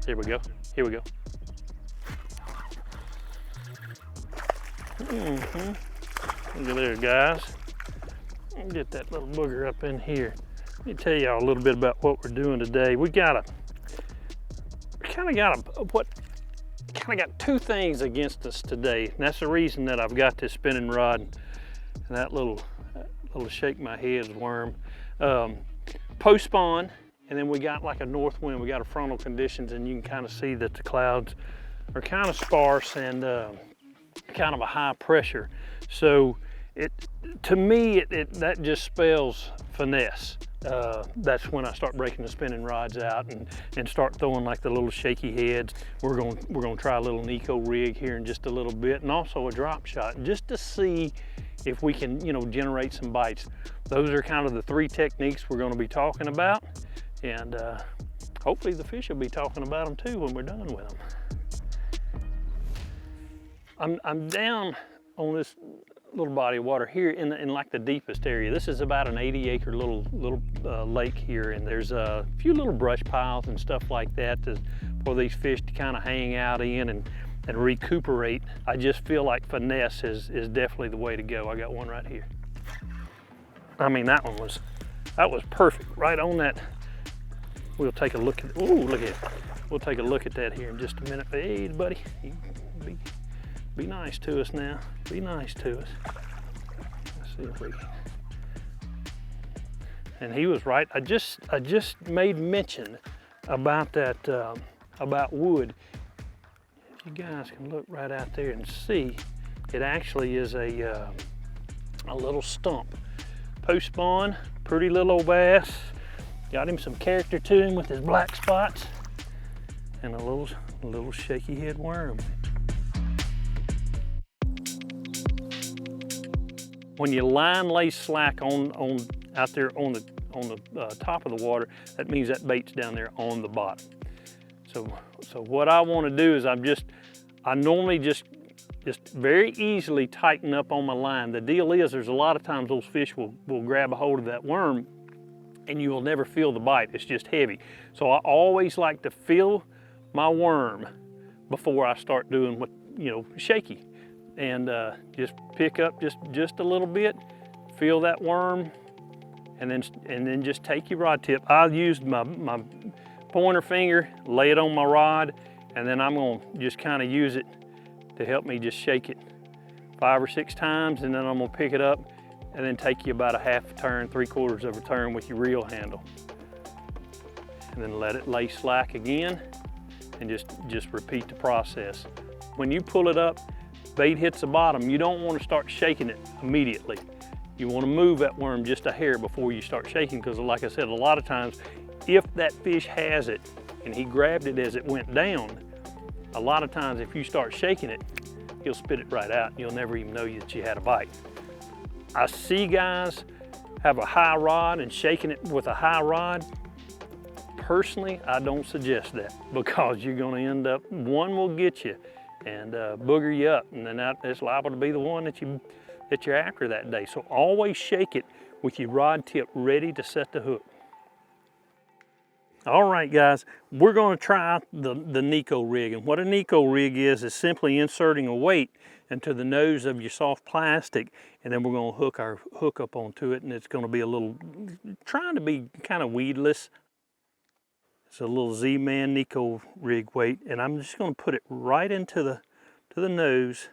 Here we go. Here we go. Look at there, guys. Get that little booger up in here. Let me tell y'all a little bit about what we're doing today. We kind of got two things against us today. And that's the reason that I've got this spinning rod and that little shake my head worm. Post spawn, and then we got like a north wind. We got a frontal conditions, and you can kind of see that the clouds are kind of sparse and kind of a high pressure. So to me, that just spells finesse. That's when I start breaking the spinning rods out and start throwing like the little shaky heads. We're gonna try a little Neko rig here in just a little bit, and also a drop shot, just to see if we can, generate some bites. Those are kind of the three techniques we're going to be talking about, and hopefully the fish will be talking about them too when we're done with them. I'm down on this little body of water here in like the deepest area. This is about an 80-acre little lake here, and there's a few little brush piles and stuff like that for these fish to kind of hang out in and recuperate. I just feel like finesse is definitely the way to go. I got one right here. I mean, that was perfect, right on that. We'll take a look at, look at it. We'll take a look at that here in just a minute. Hey, buddy, be nice to us now. Be nice to us. Let's see if we can. And he was right. I just made mention about that, about wood. You guys can look right out there and see it actually is a little stump. Post spawn, pretty little old bass. Got him some character to him with his black spots and a little shaky head worm. When your line lays slack out there on the top of the water, that means that bait's down there on the bottom. So what I want to do is I normally just very easily tighten up on my line. The deal is there's a lot of times those fish will grab a hold of that worm and you will never feel the bite. It's just heavy. So I always like to feel my worm before I start doing what, shaky. And just pick up just a little bit, feel that worm, and then just take your rod tip. I used my pointer finger, lay it on my rod, and then I'm gonna just kind of use it to help me just shake it 5 or 6 times, and then I'm gonna pick it up and then take you about a half a turn, 3/4 of a turn with your reel handle. And then let it lay slack again and just repeat the process. When you pull it up, bait hits the bottom, you don't want to start shaking it immediately. You want to move that worm just a hair before you start shaking, because like I said, a lot of times, if that fish has it and he grabbed it as it went down, a lot of times if you start shaking it, he'll spit it right out and you'll never even know that you had a bite. I see guys have a high rod and shaking it with a high rod. Personally, I don't suggest that, because you're going to end up, one will get you and booger you up, and then it's liable to be the one that you're after that day. So always shake it with your rod tip ready to set the hook. All right, guys, we're going to try the Neko rig. And what a Neko rig is simply inserting a weight into the nose of your soft plastic, and then we're going to hook our hook up onto it, and it's going to be trying to be kind of weedless. It's a little Z-Man Neko rig weight, and I'm just going to put it right into the nose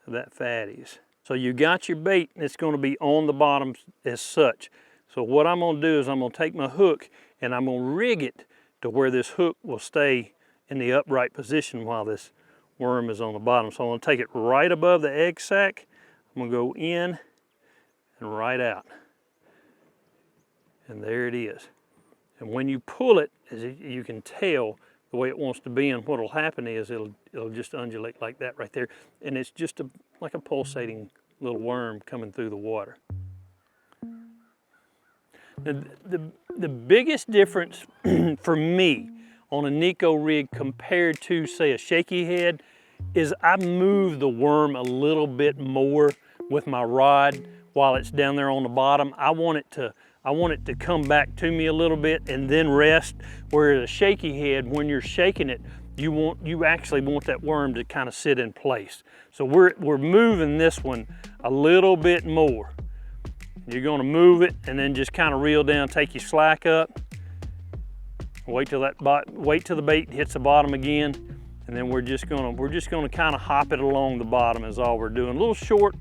of that fatties. So you got your bait, and it's going to be on the bottom as such. So what I'm going to do is I'm going to take my hook and I'm going to rig it to where this hook will stay in the upright position while this worm is on the bottom. So I'm going to take it right above the egg sac. I'm going to go in and right out. And there it is. And when you pull it, as you can tell the way it wants to be, and what will happen is it'll just undulate like that right there. And it's just like a pulsating little worm coming through the water. The biggest difference for me on a Neko rig compared to, say, a shaky head is I move the worm a little bit more with my rod while it's down there on the bottom. I want it to come back to me a little bit and then rest. Whereas a shaky head, when you're shaking it, you actually want that worm to kind of sit in place. So we're moving this one a little bit more. You're gonna move it and then just kind of reel down, take your slack up. Wait till the bait hits the bottom again, and then we're just gonna kind of hop it along the bottom is all we're doing. A little short,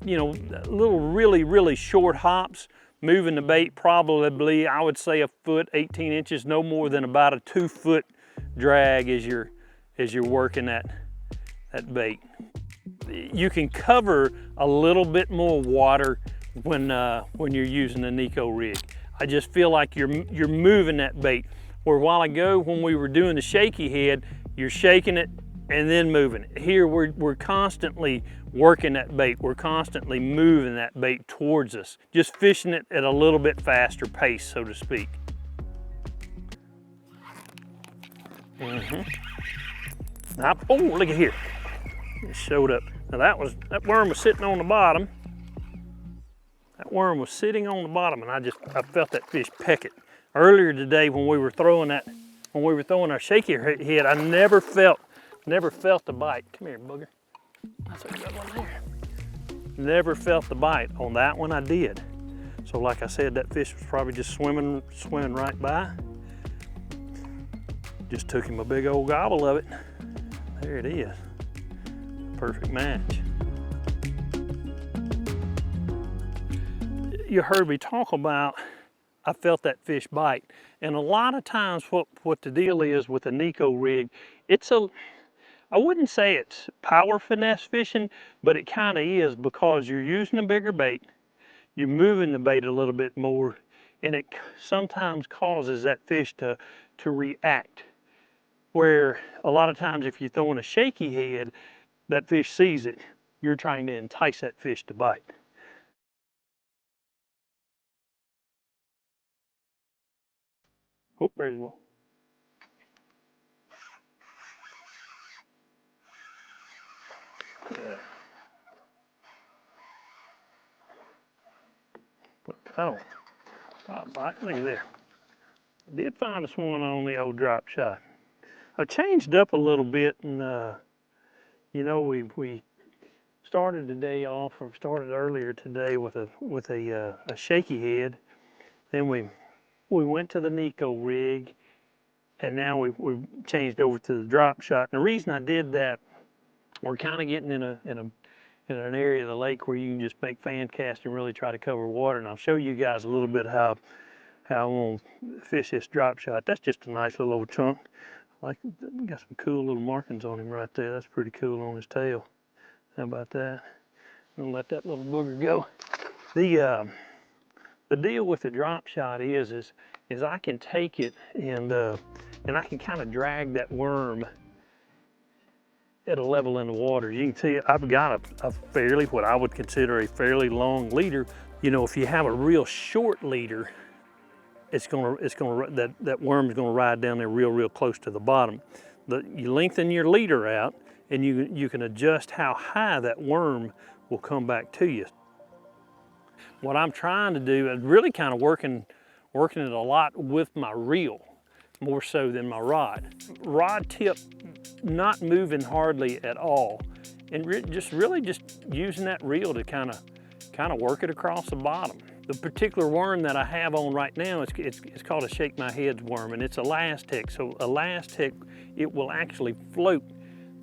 little really short hops, moving the bait probably, I would say, a foot, 18 inches, no more than about a 2 foot drag as you're working that bait. You can cover a little bit more water when you're using the Neko rig. I just feel like you're moving that bait. Where a while ago when we were doing the shaky head, you're shaking it and then moving it. Here we're constantly working that bait. We're constantly moving that bait towards us, just fishing it at a little bit faster pace, so to speak. Now, oh, look at here. It showed up. Now that worm was sitting on the bottom. That worm was sitting on the bottom, and I felt that fish peck it. Earlier today when we were throwing our shaky head, I never felt the bite. Come here, booger. That's a good one there. Never felt the bite. On that one I did. So like I said, that fish was probably just swimming right by. Just took him a big old gobble of it. There it is. Perfect match. You heard me talk about I felt that fish bite. And a lot of times what the deal is with a Neko rig, I wouldn't say it's power finesse fishing, but it kind of is, because you're using a bigger bait, you're moving the bait a little bit more, and it sometimes causes that fish to react. Where a lot of times if you're throwing a shaky head, that fish sees it, you're trying to entice that fish to bite. Oh, there's one. Yeah. Oh, bite, look at there. I did find us one on the old drop shot. I changed up a little bit, and we started the day off, or started earlier today with a shaky head. Then we went to the Neko rig, and now we changed over to the drop shot. And the reason I did that, we're kind of getting in an area of the lake where you can just make fan cast and really try to cover water. And I'll show you guys a little bit how I'm gonna fish this drop shot. That's just a nice little old chunk. Like, got some cool little markings on him right there. That's pretty cool on his tail. How about that? I'm gonna let that little booger go. The deal with the drop shot is I can take it and I can kind of drag that worm at a level in the water. You can see I've got a fairly, what I would consider a fairly long leader. You know, if you have a real short leader, that worm's gonna ride down there real close to the bottom. You lengthen your leader out, and you can adjust how high that worm will come back to you. What I'm trying to do is really kind of working it a lot with my reel, more so than my rod. Rod tip not moving hardly at all, and just using that reel to kind of work it across the bottom. The particular worm that I have on right now, it's called a Shake My Heads worm, and it's Elastic. So Elastic, it will actually float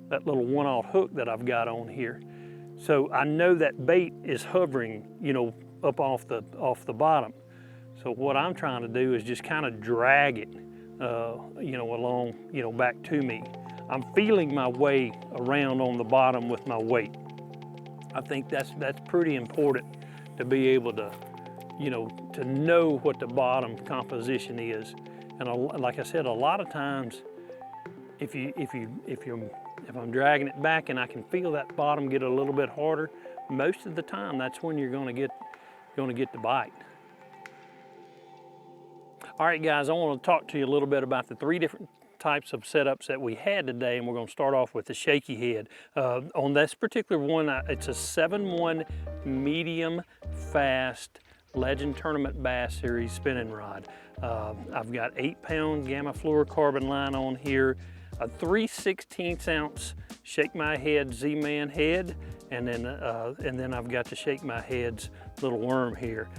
that little 1/0 hook that I've got on here. So I know that bait is hovering, up off the bottom. So what I'm trying to do is just kind of drag it, along, back to me. I'm feeling my way around on the bottom with my weight. I think that's pretty important to be able to, to know what the bottom composition is. And like I said, a lot of times, if I'm dragging it back and I can feel that bottom get a little bit harder, most of the time that's when you're going to get the bite. All right, guys, I want to talk to you a little bit about the 3 different types of setups that we had today, and we're going to start off with the shaky head. On this particular one, it's a 7-1 medium fast Legend Tournament Bass Series spinning rod. I've got 8-pound gamma fluorocarbon line on here, a 3/16 ounce Shake My Head Z-Man head, and then I've got the Shake My Head's little worm here.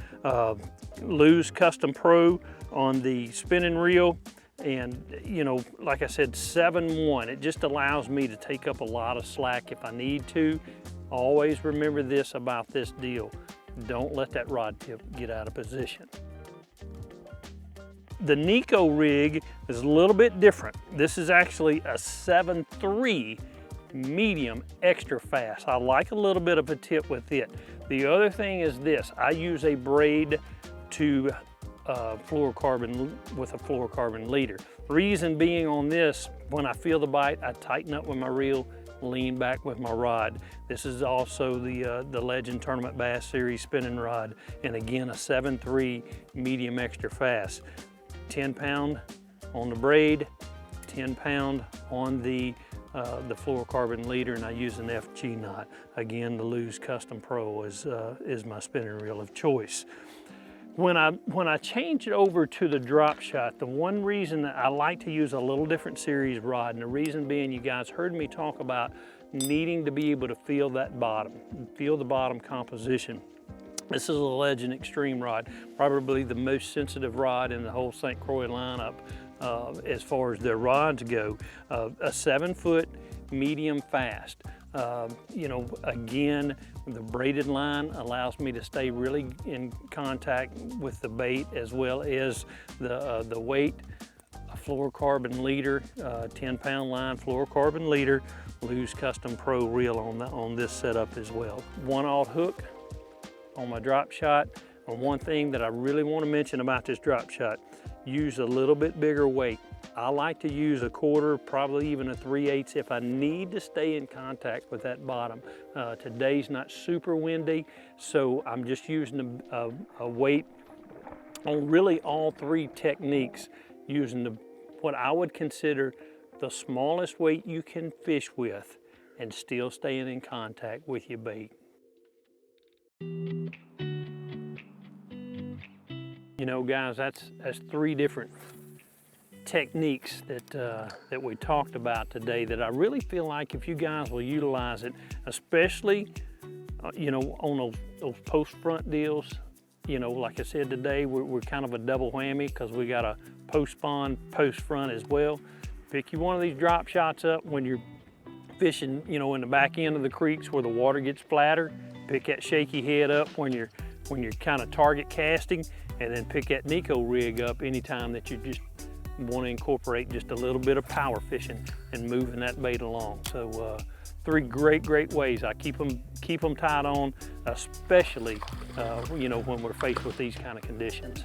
Lose Custom Pro on the spinning reel, and you know, like I said, 7-1. It just allows me to take up a lot of slack if I need to. Always remember this about this deal: don't let that rod tip get out of position. The Neko rig is a little bit different. This is actually a 7.3 medium extra fast. I like a little bit of a tip with it. The other thing is this: I use a braid to fluorocarbon with a fluorocarbon leader. Reason being on this, when I feel the bite, I tighten up with my reel, lean back with my rod. This is also the Legend Tournament Bass Series spinning rod, and again a 7.3 medium extra fast. 10-pound on the braid, 10-pound on the fluorocarbon leader, and I use an FG knot. Again, the Lose Custom Pro is my spinning reel of choice. When I change it over to the drop shot, the one reason that I like to use a little different series rod, and the reason being, you guys heard me talk about needing to be able to feel that bottom, feel the bottom composition. This is a Legend Extreme rod, probably the most sensitive rod in the whole St. Croix lineup as far as their rods go. A 7-foot medium fast. You know, again, the braided line allows me to stay really in contact with the bait, as well as the weight. A fluorocarbon leader, 10-pound line fluorocarbon leader, Lose Custom Pro reel on this setup as well. 1/0 hook on my drop shot. And one thing that I really want to mention about this drop shot: use a little bit bigger weight. I like to use a 1/4, probably even a 3/8 if I need to stay in contact with that bottom. Today's not super windy, so I'm just using a weight on really all 3 techniques, using what I would consider the smallest weight you can fish with and still staying in contact with your bait. You know, guys, that's 3 different techniques that we talked about today that I really feel like if you guys will utilize it, especially you know, on those post front deals. You know, like I said today, we're kind of a double whammy because we got a post spawn, post front as well. Pick you one of these drop shots up when you're fishing, you know, in the back end of the creeks where the water gets flatter. Pick that Shaky head up when you're kind of target casting, and then pick that Neko rig up anytime that you just want to incorporate just a little bit of power fishing and moving that bait along. So 3 great ways I keep them tied on, especially you know, when we're faced with these kind of conditions.